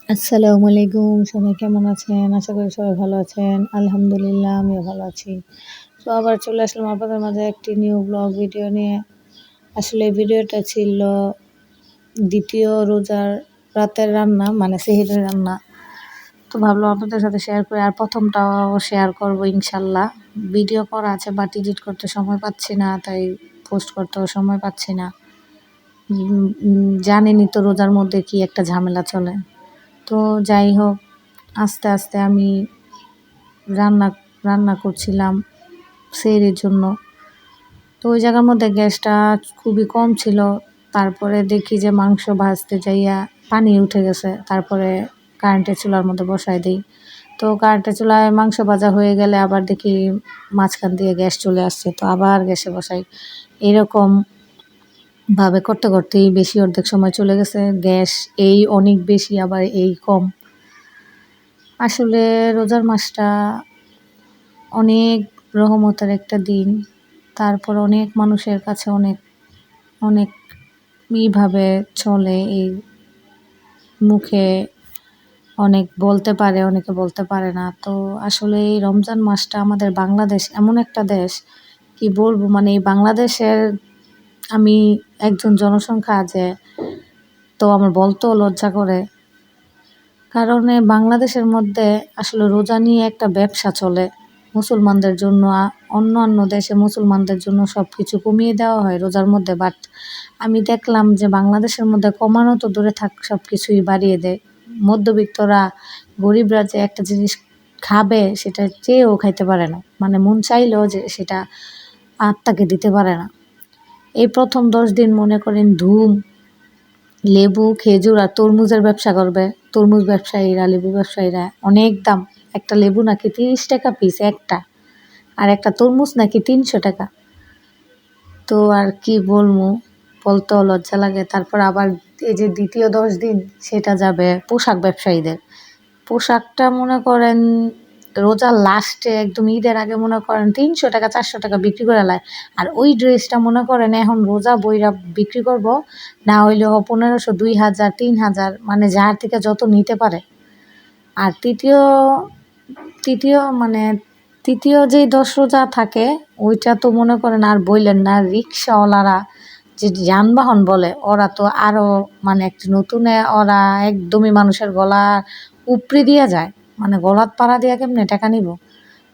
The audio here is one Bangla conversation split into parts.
আসসালামু আলাইকুম। সবাই কেমন আছেন? আশা করি সবাই ভালো আছেন। আলহামদুলিল্লাহ আমিও ভালো আছি। তো আবার চলে আসলাম আপনাদের মাঝে একটি নিউ ব্লগ ভিডিও নিয়ে। আসলে এই ভিডিওটা ছিল ২য় রোজার রাতের রান্না, মানে সেহরির রান্না। তো ভাবলাম আপনাদের সাথে শেয়ার করি, আর ১ম টাও শেয়ার করব ইনশাল্লাহ। ভিডিও করা আছে বাট এডিট করতে সময় পাচ্ছি না, তাই পোস্ট করতেও সময় পাচ্ছি না। জানেনই তো রোজার মধ্যে কি একটা ঝামেলা চলে। তো যাই হোক, আস্তে আস্তে আমি রান্না রান্না করছিলাম সেহরির জন্য। তো ওই জায়গার মধ্যে গ্যাসটা খুবই কম ছিল। তারপরে দেখি যে মাংস ভাজতে যাইয়া পানি উঠে গেছে। তারপরে কারেন্টের চুলার মধ্যে বসায় দিই। তো কারেন্টের চুলায় মাংস ভাজা হয়ে গেলে আবার দেখি মাঝখান দিয়ে গ্যাস চলে আসছে, তো আবার গ্যাসে বসাই। এরকম ভাবে করতে করতেই বেশি অর্ধেক সময় চলে গেছে। গ্যাস এই অনেক বেশি, আবার এই কম। আসলে রোজার মাসটা অনেক রহমতের একটা দিন। তারপর অনেক মানুষের কাছে অনেক অনেক ভাবে চলে। এই মুখে অনেক বলতে পারে, অনেকে বলতে পারে না। তো আসলে এই রমজান মাসটা আমাদের বাংলাদেশ এমন একটা দেশ, কি বলবো, মানে এই বাংলাদেশের আমি একজন জনসংখ্যা যে, তো আমার বলতেও লজ্জা করে। কারণ বাংলাদেশের মধ্যে আসলে রোজা নিয়ে একটা ব্যবসা চলে মুসলমানদের জন্য। অন্যান্য দেশে মুসলমানদের জন্য সব কিছু কমিয়ে দেওয়া হয় রোজার মধ্যে, বাট আমি দেখলাম যে বাংলাদেশের মধ্যে কমানো তো দূরে থাক, সব কিছুই বাড়িয়ে দেয়। মধ্যবিত্তরা, গরিবরা যে একটা জিনিস খাবে সেটা চেয়েও খাইতে পারে না, মানে মন চাইলেও যে সেটা আত্মাকে দিতে পারে না। এই প্রথম ১০ দিন মনে করেন ধুম, লেবু, খেজুর আর তরমুজের ব্যবসা করবে। তরমুজ ব্যবসায়ীরা, লেবু ব্যবসায়ীরা অনেক দাম। একটা লেবু নাকি ৩০ টাকা পিস একটা, আর একটা তরমুজ নাকি ৩০০ টাকা। তো আর কি বলবো, বলতেও লজ্জা লাগে। তারপর আবার এই যে দ্বিতীয় ১০ দিন, সেটা যাবে পোশাক ব্যবসায়ীদের। পোশাকটা মনে করেন রোজার লাস্টে একদম ঈদের আগে মনে করেন ৩০০ টাকা ৪০০ টাকা বিক্রি করে লায়। আর ওই ড্রেসটা মনে করেন এখন রোজা বইরা বিক্রি করব, না হইলেও ১৫০০, ২০০০, ৩০০০, মানে যার থেকে যত নিতে পারে। আর তৃতীয় তৃতীয় মানে তৃতীয় যেই ১০ রোজা থাকে, ওইটা তো মনে করেন আর বললেন না। রিক্সাওয়ালারা যে যানবাহন বলে, ওরা তো আরও মানে একটা নতুনে, ওরা একদমই মানুষের গলা উপড়ে দিয়া যায়। মানে গলাত পাড়া দিয়া কেমনে টাকা নিব?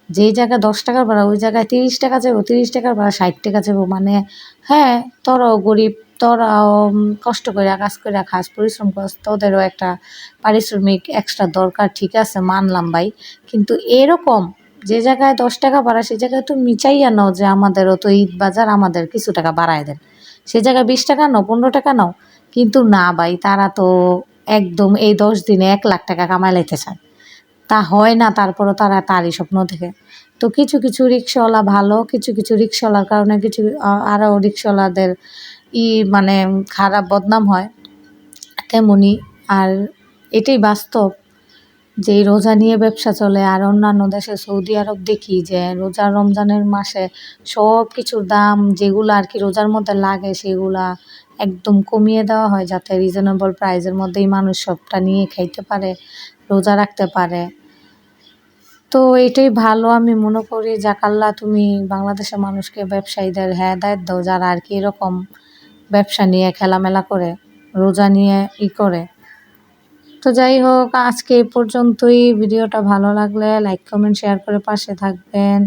যেই জায়গায় ১০ টাকার ভাড়া ওই জায়গায় ৩০ টাকা যাবো, ৩০ টাকার ভাড়া ৬০ টাকা যাবো। মানে হ্যাঁ, তোরাও গরিব, তোরাও কষ্ট কইরা কাজ কইরা খাস, পরিশ্রম করস, তোদেরও একটা পারিশ্রমিক এক্সট্রা দরকার, ঠিক আছে মানলাম ভাই। কিন্তু এরকম যে জায়গায় ১০ টাকা ভাড়া, সে জায়গায় তুমি চাইয়া নাও যে আমাদেরও তো ঈদ বাজার, আমাদের কিছু টাকা বাড়ায় দেন। সে জায়গায় ২০ টাকা নাও, ১৫ টাকা নাও। কিন্তু না ভাই, তারা তো একদম এই ১০ দিনে ১,০০,০০০ টাকা কামাই লাইতে চায়। তা হয় না, তারপরও তারা তারই স্বপ্ন দেখে। তো কিছু কিছু রিক্সাওয়ালা ভালো, কিছু কিছু রিক্সাওয়ালার কারণে কিছু আরও রিক্সাওয়ালাদের মানে খারাপ বদনাম হয় তেমনই। আর এটাই বাস্তব যে এই রোজা নিয়ে ব্যবসা চলে। আর অন্যান্য দেশে সৌদি আরব দেখি যে রোজা রমজানের মাসে সব কিছুর দাম যেগুলো আর কি রোজার মধ্যে লাগে সেগুলা একদম কমিয়ে দেওয়া হয়, যাতে রিজনেবল প্রাইসের মধ্যেই মানুষ সবটা নিয়ে খাইতে পারে, রোজা রাখতে পারে। তো এটাই ভালো আমি মনে করি। যাক আল্লাহ, তুমি বাংলাদেশের মানুষকে, ব্যবসায়ীদের হেদায়েত দাও, যারা আর কি এরকম ব্যবসা নিয়ে খেলামেলা করে, রোজা নিয়ে করে। তো যাই হোক, আজকে এই পর্যন্তই। ভিডিওটা ভালো লাগলে লাইক, কমেন্ট, শেয়ার করে পাশে থাকবেন।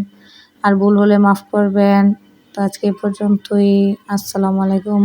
আর ভুল হলে মাফ করবেন। তো আজকে এই পর্যন্তই। আসসালামু আলাইকুম।